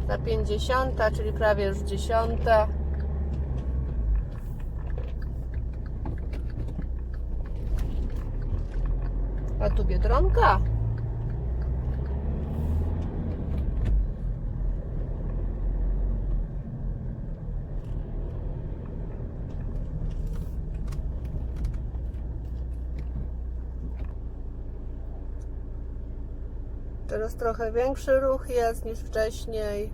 za 50, czyli prawie już 10. A tu Biedronka. Teraz trochę większy ruch jest niż wcześniej,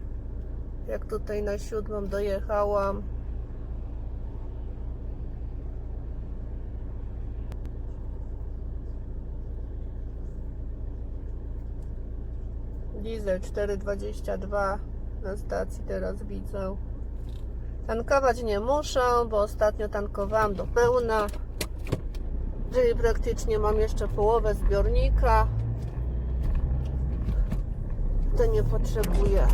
jak tutaj na 7 dojechałam. Diesel 4,22 na stacji teraz widzę. Tankować nie muszę, bo ostatnio tankowałam do pełna, czyli praktycznie mam jeszcze połowę zbiornika. To nie potrzebuję.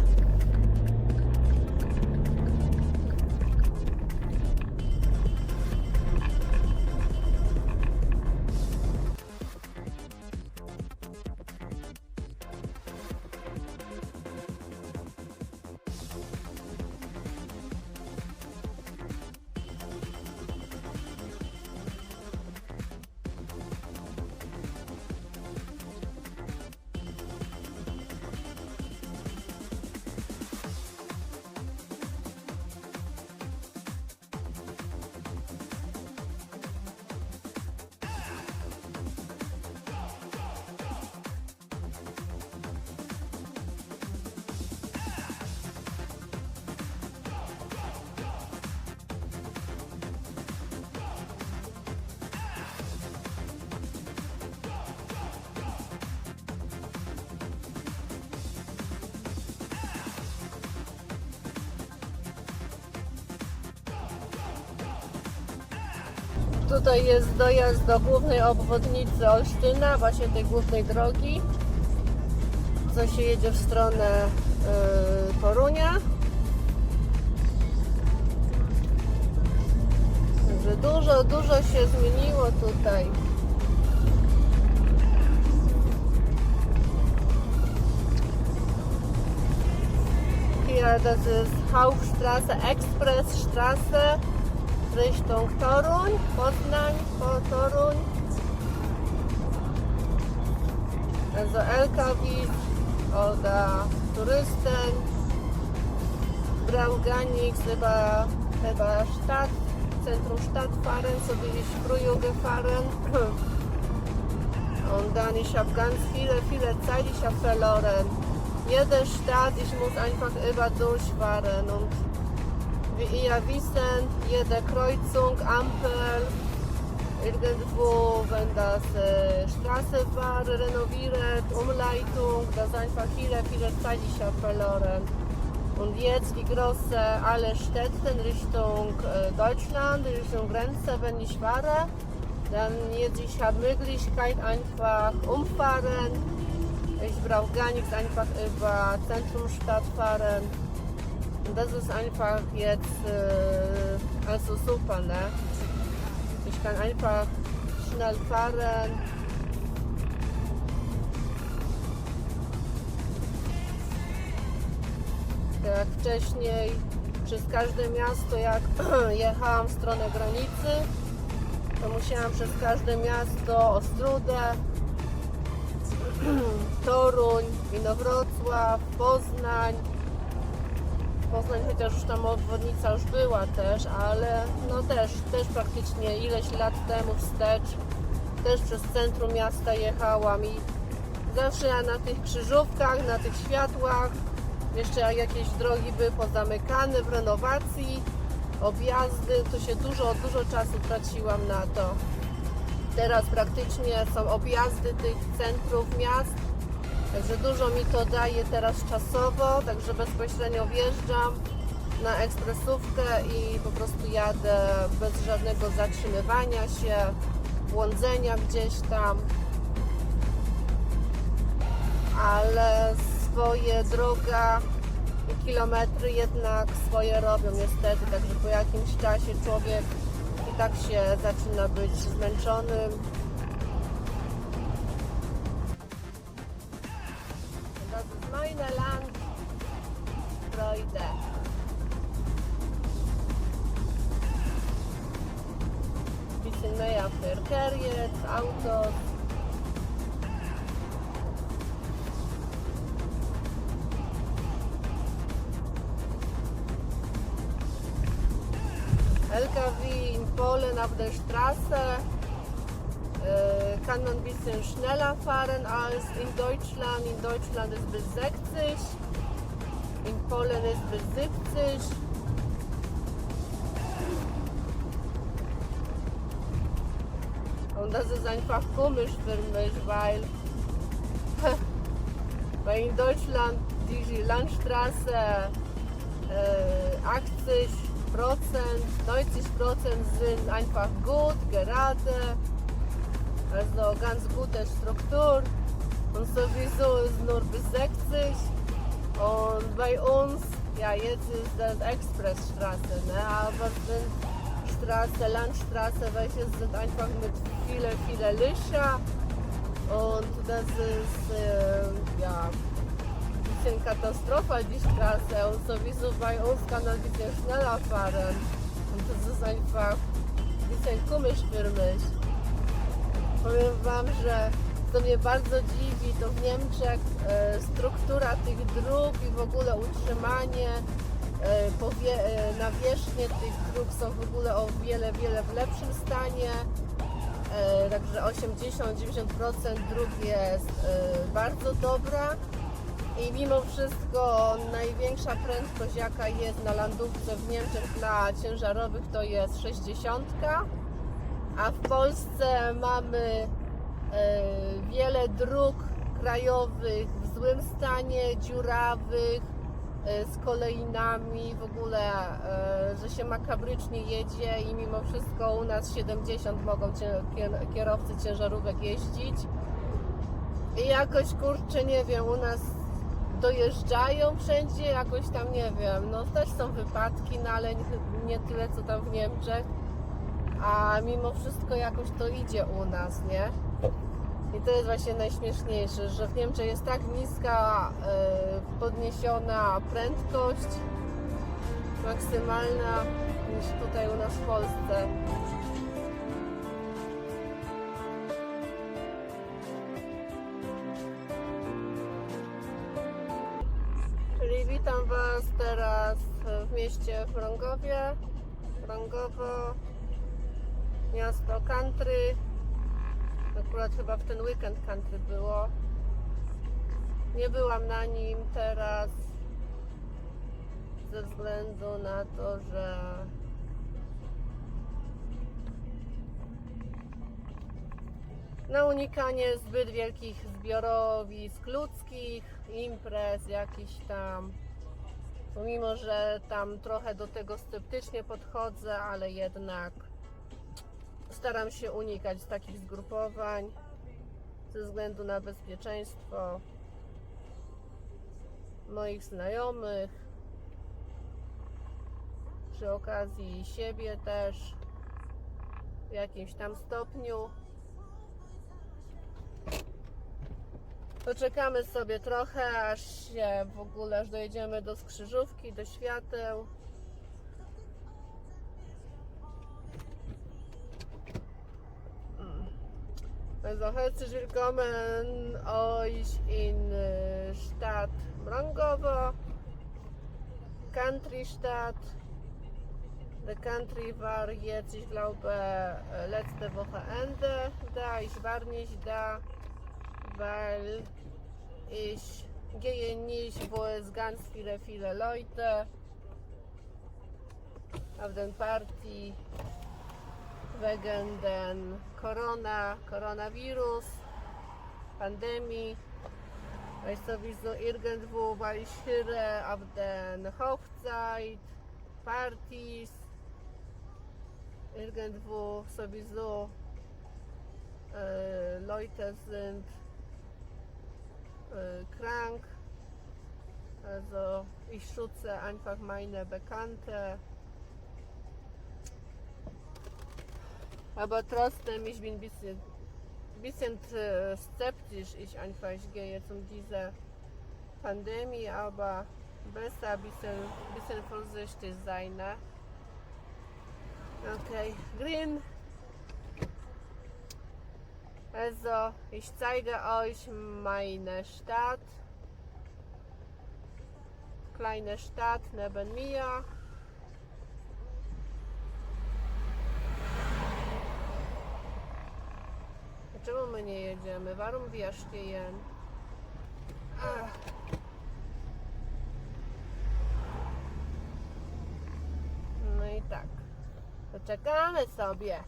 Tutaj jest dojazd do głównej obwodnicy Olsztyna, właśnie tej głównej drogi, co się jedzie w stronę Torunia. Także dużo się zmieniło tutaj. Here das ist Hauptstraße, Expressstraße Richtung Toruń, Poznań, Toruń. Also LKWs oder Touristen. Brauganiks über Stadt, Zentrum Stadt fahren, so wie ich früher gefahren. Und dann ich habe ganz viele Zeit ich habe verloren. Jede Stadt, ich muss einfach über durchfahren und wie ihr wisst, jede Kreuzung, Ampel, irgendwo, wenn das Straße war, renoviert, Umleitung, das ist einfach viele Zeit ich habe verloren. Und jetzt die große, alle Städte in Richtung Deutschland, in Richtung Grenze, wenn ich fahre, dann jetzt ich habe Möglichkeit einfach umfahren. Ich brauche gar nichts, einfach über Zentrumstadt fahren. Und das ist einfach jetzt also super, ne? Ich kann einfach schnell fahren. Jak wcześniej przez każde miasto, jak jechałam w stronę granicy, to musiałam przez każde miasto, Ostródę, Toruń, Inowrocław, Poznań, chociaż już tam obwodnica już była też, ale no też praktycznie ileś lat temu wstecz, też przez centrum miasta jechałam i zawsze na tych krzyżówkach, na tych światłach, jeszcze jak jakieś drogi były pozamykane w renowacji, objazdy, to się dużo czasu traciłam na to. Teraz praktycznie są objazdy tych centrów miast, także dużo mi to daje teraz czasowo, także bezpośrednio wjeżdżam na ekspresówkę i po prostu jadę bez żadnego zatrzymywania się, błądzenia gdzieś tam, ale swoje droga i kilometry jednak swoje robią niestety, także po jakimś czasie człowiek i tak się zaczyna być zmęczonym. Das ist meine Land. Geschichte. Bisschen mehr Verkehr jetzt, Autos. LKW in Polen auf der Straße kann man ein bisschen schneller fahren als in Deutschland. In Deutschland ist bis 60, in Polen ist bis 70. Und das ist einfach komisch für mich, weil in Deutschland die Landstraße 80%, 90% sind einfach gut, gerade, also ganz gute Struktur und sowieso ist nur bis 60 und bei uns, ja jetzt ist das Expressstraße, ne? Aber sind Straße, Landstraße, welche sind einfach mit viele Löcher und das ist ja ein bisschen Katastrophe die Straße und sowieso bei uns kann man ein bisschen schneller fahren und das ist einfach ein bisschen komisch für mich. Powiem wam, że to mnie bardzo dziwi, to w Niemczech struktura tych dróg i w ogóle utrzymanie, nawierzchnie tych dróg są w ogóle o wiele w lepszym stanie. Także 80-90% dróg jest bardzo dobra i mimo wszystko największa prędkość jaka jest na landówce w Niemczech dla ciężarowych to jest 60, a w Polsce mamy wiele dróg krajowych w złym stanie, dziurawych, z kolejnami, w ogóle, że się makabrycznie jedzie i mimo wszystko u nas 70 mogą kierowcy ciężarówek jeździć i jakoś kurczę nie wiem, u nas dojeżdżają wszędzie, jakoś tam nie wiem, no też są wypadki, no ale nie tyle co tam w Niemczech, a mimo wszystko jakoś to idzie u nas, nie? I to jest właśnie najśmieszniejsze, że w Niemczech jest tak niska podniesiona prędkość maksymalna niż tutaj u nas w Polsce. Czyli witam Was teraz w mieście Wrągowie. Wrągowo, miasto country. Akurat chyba w ten weekend country było. Nie byłam na nim teraz ze względu na to, że na unikanie zbyt wielkich zbiorowisk ludzkich, imprez jakichś tam. Pomimo, że tam trochę do tego sceptycznie podchodzę, ale jednak staram się unikać takich zgrupowań ze względu na bezpieczeństwo moich znajomych, przy okazji siebie też w jakimś tam stopniu. Poczekamy sobie trochę, aż dojedziemy do skrzyżówki, do świateł. Also herzlich willkommen euch in Stadt Wrągowo, Country-Stadt. The Country war jetzt, ich glaube, letzte Wochenende da. Ich war nicht da, weil ich gehe nicht, wo es ganz viele Leute auf den Party wegen den Coronavirus, Pandemie, weil sowieso irgendwo, weil ich höre auf den Hochzeit, Partys, irgendwo sowieso Leute sind krank, also ich schütze einfach meine Bekannte. Aber trotzdem, ich bin ein bisschen skeptisch. Ich gehe jetzt um diese Pandemie, aber besser bisschen vorsichtig sein, ne? Okay, green. Also, ich zeige euch meine Stadt. Kleine Stadt neben mir. Czemu my nie jedziemy? Warum wir stehen? No i tak. Poczekamy sobie.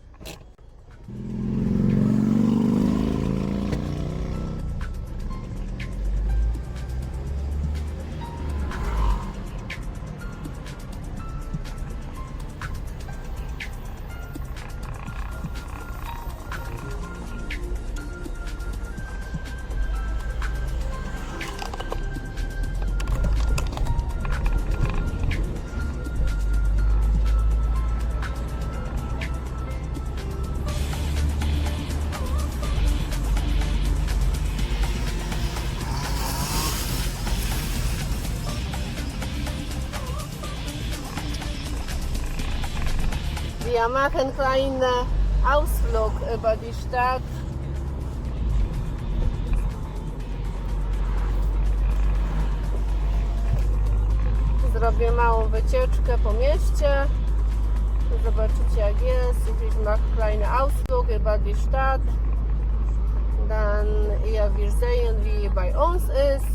Wir machen einen kleinen Ausflug über die Stadt. Zrobię małą wycieczkę po mieście. Zobaczycie jak jest. Ich mache einen kleinen Ausflug über die Stadt. Dann ihr wir sehen, wie bei uns ist.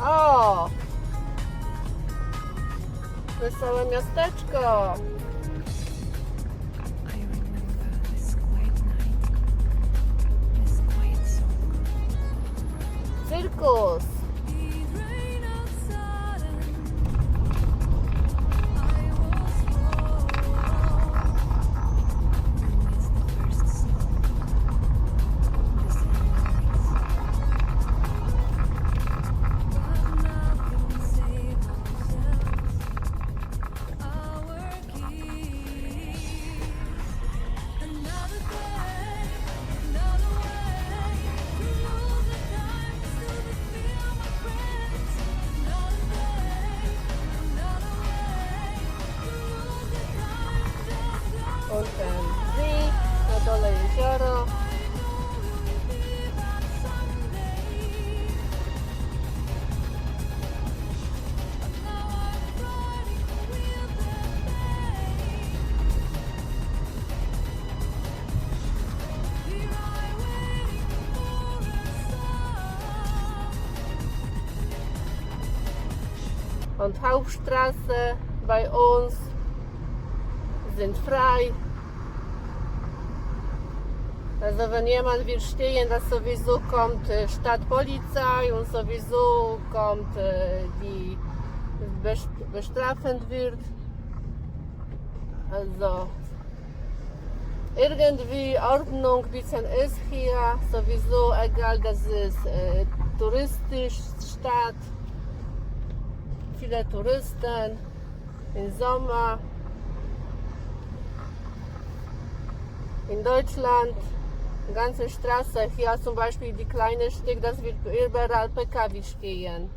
O! Wesołe miasteczko! Cyrkus! Drzwi, na dole jezioro. Und Hauptstraße bei uns sind frei. Also wenn jemand will stehen, dass sowieso kommt Stadtpolizei und sowieso kommt die bestraft wird. Also irgendwie Ordnung bisschen ist hier, sowieso egal, das ist touristisch Stadt, viele Touristen im Sommer. In Deutschland, ganze Straße, hier zum Beispiel die kleine Stück, das wird überall PKW stehen.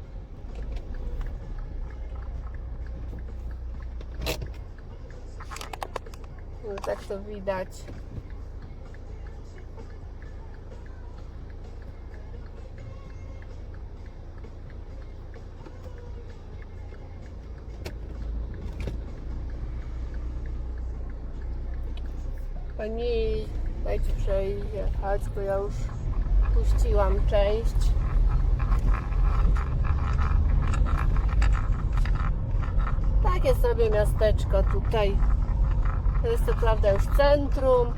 No, tak to widać. Pani, dajcie przejechać, bo ja już puściłam część. Takie sobie miasteczko tutaj. To jest co prawda już centrum.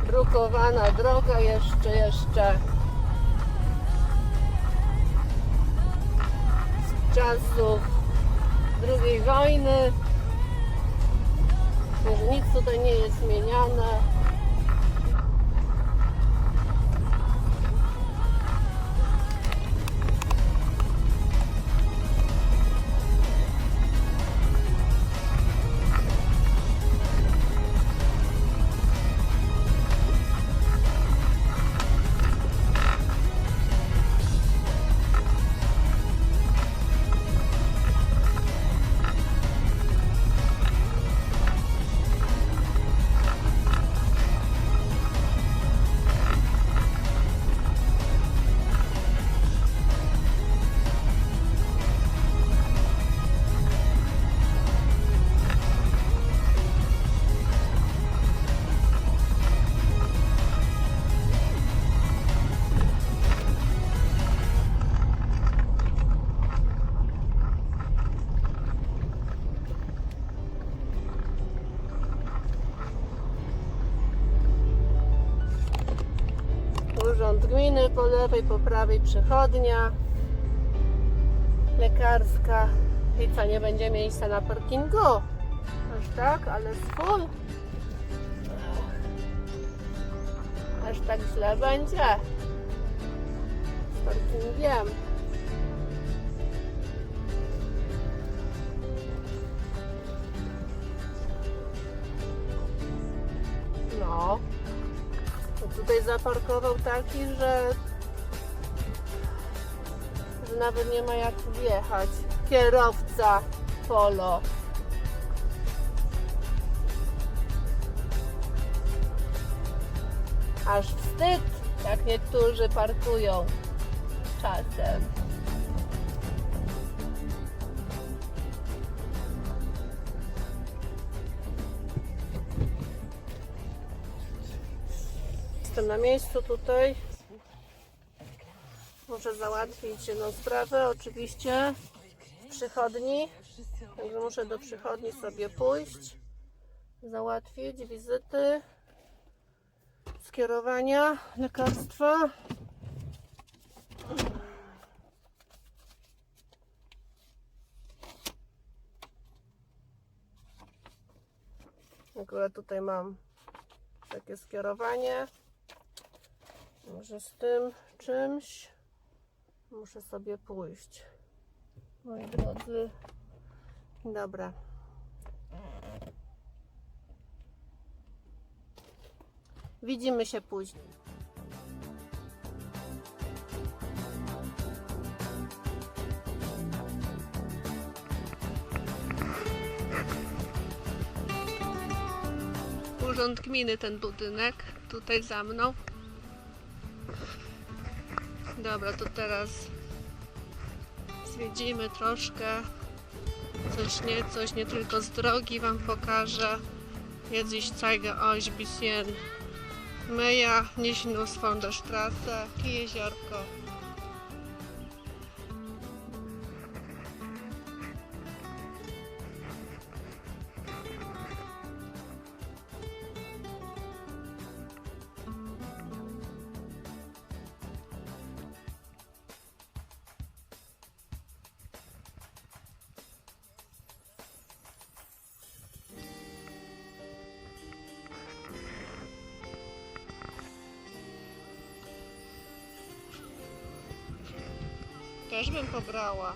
Brukowana droga jeszcze z czasów II wojny. Także nic tutaj nie jest zmieniane. Urząd Gminy po lewej, po prawej przechodnia lekarska. I co, nie będzie miejsca na parkingu? Aż tak, ale full. Aż tak źle będzie z parkingiem. No. Tutaj zaparkował taki, że nawet nie ma jak wjechać. Kierowca Polo. Aż wstyd, jak niektórzy parkują czasem. Jestem na miejscu tutaj. Muszę załatwić jedną sprawę, oczywiście w przychodni. Także muszę do przychodni sobie pójść, załatwić wizyty, skierowania, lekarstwa. Akurat tutaj mam takie skierowanie. Może z tym czymś muszę sobie pójść, moi drodzy. Dobra. Widzimy się później. Urząd Gminy, ten budynek tutaj za mną. Dobra, to teraz zwiedzimy troszkę. Coś nie tylko z drogi wam pokażę. Jetzt ich zeige euch ein bisschen mehr, nicht nur von der Straße, jeziorko. Też bym pobrała.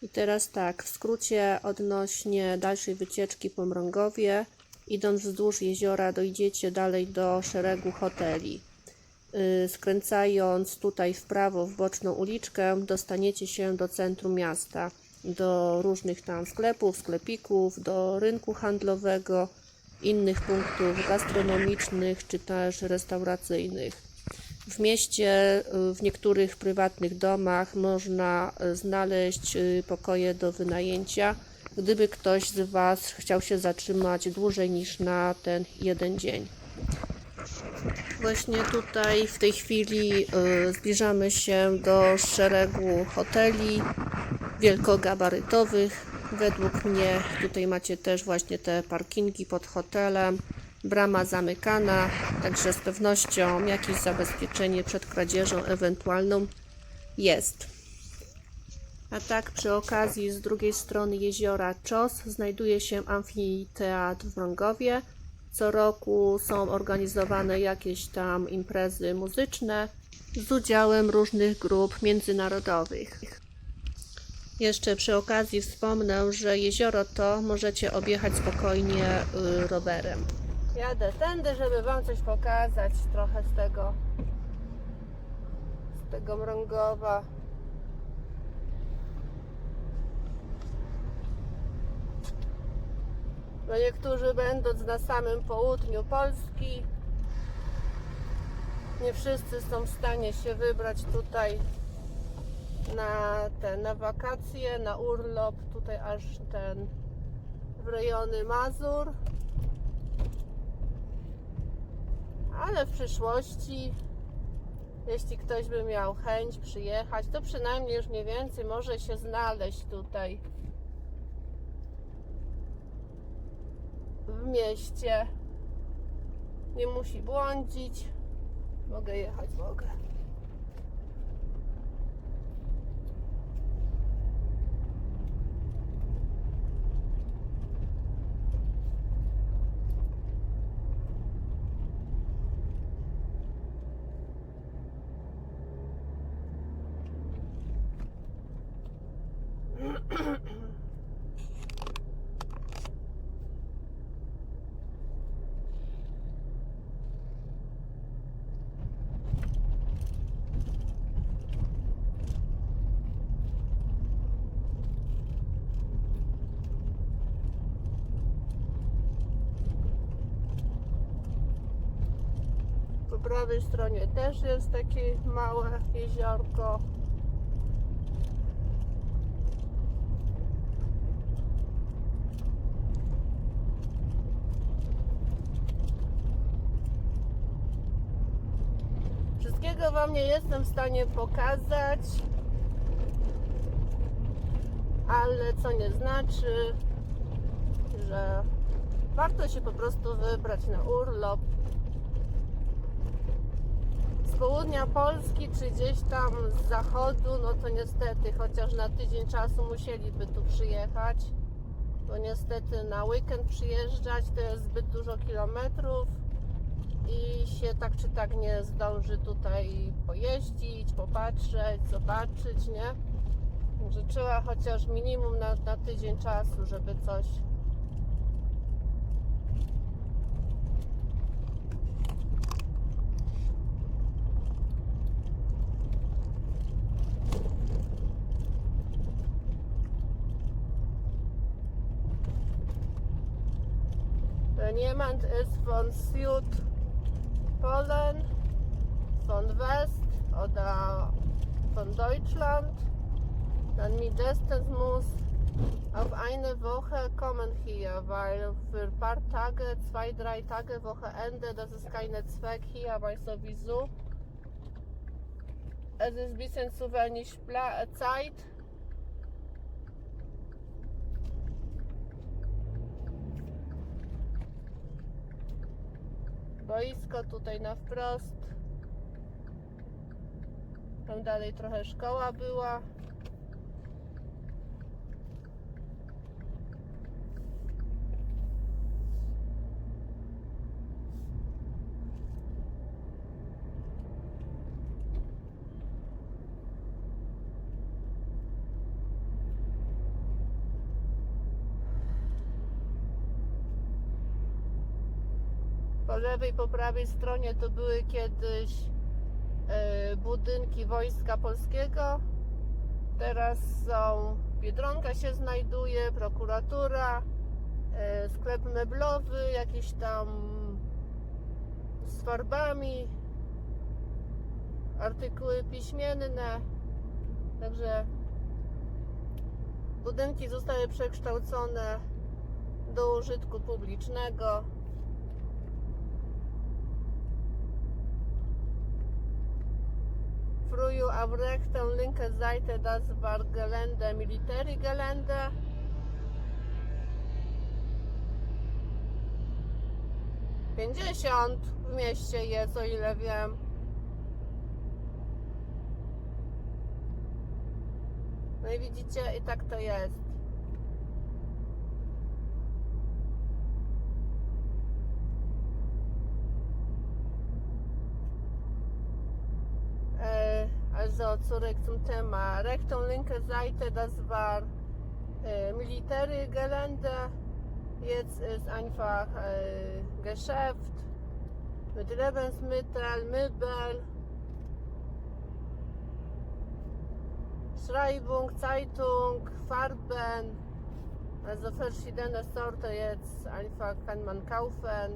I teraz tak, w skrócie odnośnie dalszej wycieczki po Mrągowie. Idąc wzdłuż jeziora dojdziecie dalej do szeregu hoteli. Skręcając tutaj w prawo w boczną uliczkę dostaniecie się do centrum miasta, do różnych tam sklepów, sklepików, do rynku handlowego, innych punktów gastronomicznych czy też restauracyjnych. W mieście w niektórych prywatnych domach można znaleźć pokoje do wynajęcia, gdyby ktoś z Was chciał się zatrzymać dłużej niż na ten jeden dzień. Właśnie tutaj w tej chwili zbliżamy się do szeregu hoteli wielkogabarytowych. Według mnie tutaj macie też właśnie te parkingi pod hotelem. Brama zamykana, także z pewnością jakieś zabezpieczenie przed kradzieżą ewentualną jest. A tak przy okazji z drugiej strony jeziora Czos znajduje się amfiteatr w Mrągowie. Co roku są organizowane jakieś tam imprezy muzyczne z udziałem różnych grup międzynarodowych. Jeszcze przy okazji wspomnę, że jezioro to możecie objechać spokojnie rowerem. Jadę tędy, żeby Wam coś pokazać trochę z tego Mrągowa. No niektórzy będąc na samym południu Polski, nie wszyscy są w stanie się wybrać tutaj na wakacje, na urlop, tutaj aż w rejony Mazur. Ale w przyszłości, jeśli ktoś by miał chęć przyjechać, to przynajmniej już mniej więcej może się znaleźć tutaj w mieście. Nie musi błądzić. Mogę jechać, mogę. Po prawej stronie też jest takie małe jeziorko. Wszystkiego Wam nie jestem w stanie pokazać, ale co nie znaczy, że warto się po prostu wybrać na urlop z południa Polski czy gdzieś tam z zachodu. No to niestety chociaż na tydzień czasu musieliby tu przyjechać, bo niestety na weekend przyjeżdżać to jest zbyt dużo kilometrów i się tak czy tak nie zdąży tutaj pojeździć, popatrzeć, zobaczyć, nie? Także trzeba chociaż minimum na tydzień czasu, żeby coś. Jemand ist von Südpolen, von West oder von Deutschland, dann mindestens muss auf eine Woche kommen hier, weil für ein paar Tage, 2-3 Tage Wochenende, das ist keine Zweck hier, weil sowieso es ist ein bisschen zu wenig Zeit. Boisko tutaj na wprost. Tam dalej trochę szkoła była. lewej, po prawej stronie to były kiedyś budynki Wojska Polskiego. Teraz są, Biedronka się znajduje, prokuratura, sklep meblowy, jakieś tam z farbami, artykuły piśmienne. Także budynki zostały przekształcone do użytku publicznego. Früher auf rechter und linker Seite das war Gelände, Militärgelände. $50 w mieście jest, o ile wiem. No i widzicie, i tak to jest. Also zurück zum Thema. Rechte und linke Seite, das war Militärgelände. Jetzt ist einfach Geschäft mit Lebensmitteln, Möbel, Schreibung, Zeitung, Farben, also verschiedene Sorten jetzt einfach kann man kaufen.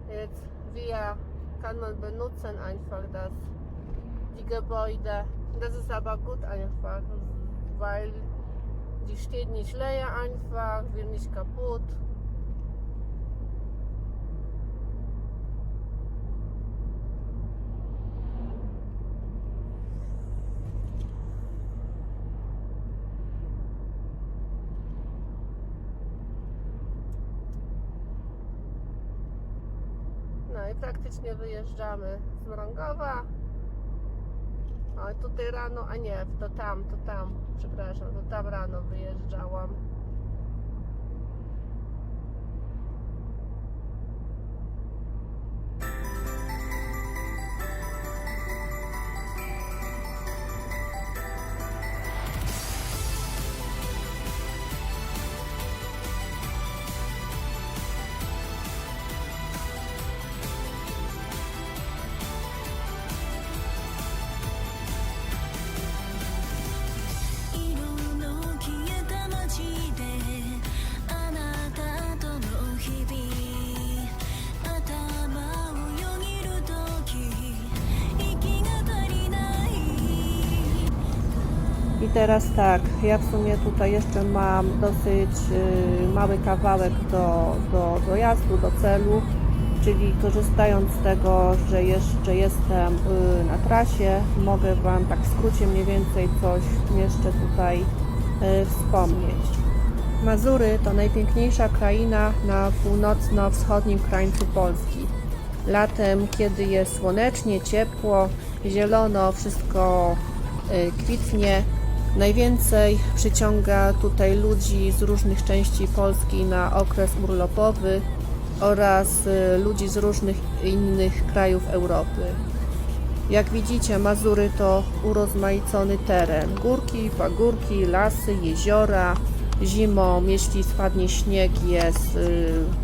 Jetzt kann man benutzen einfach die Gebäude. Das ist aber gut einfach, weil die steht nicht leer einfach, wird nicht kaputt. No i praktycznie wyjeżdżamy z Mrągowa. O, tutaj rano, a nie, to tam, przepraszam, to tam rano wyjeżdżałam. I teraz tak, ja w sumie tutaj jeszcze mam dosyć mały kawałek do dojazdu, do celu, czyli korzystając z tego, że jeszcze jestem na trasie, mogę Wam tak w skrócie mniej więcej coś jeszcze tutaj wspomnieć. Mazury to najpiękniejsza kraina na północno-wschodnim krańcu Polski. Latem, kiedy jest słonecznie, ciepło, zielono, wszystko kwitnie. Najwięcej przyciąga tutaj ludzi z różnych części Polski na okres urlopowy oraz ludzi z różnych innych krajów Europy. Jak widzicie, Mazury to urozmaicony teren. Górki, pagórki, lasy, jeziora. Zimą, jeśli spadnie śnieg, jest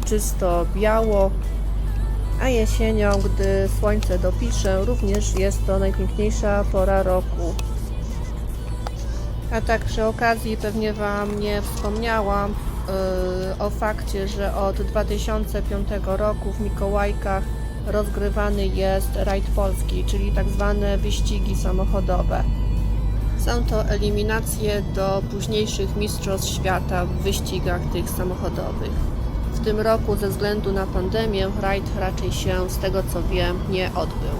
czysto biało, a jesienią, gdy słońce dopisze, również jest to najpiękniejsza pora roku. A tak przy okazji pewnie Wam nie wspomniałam o fakcie, że od 2005 roku w Mikołajkach rozgrywany jest rajd polski, czyli tak zwane wyścigi samochodowe. Są to eliminacje do późniejszych mistrzostw świata w wyścigach tych samochodowych. W tym roku ze względu na pandemię rajd raczej się, z tego co wiem, nie odbył.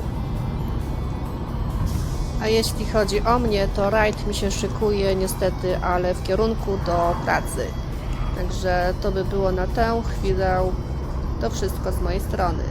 A jeśli chodzi o mnie, to rajd mi się szykuje niestety, ale w kierunku do pracy. Także to by było na tę chwilę. To wszystko z mojej strony.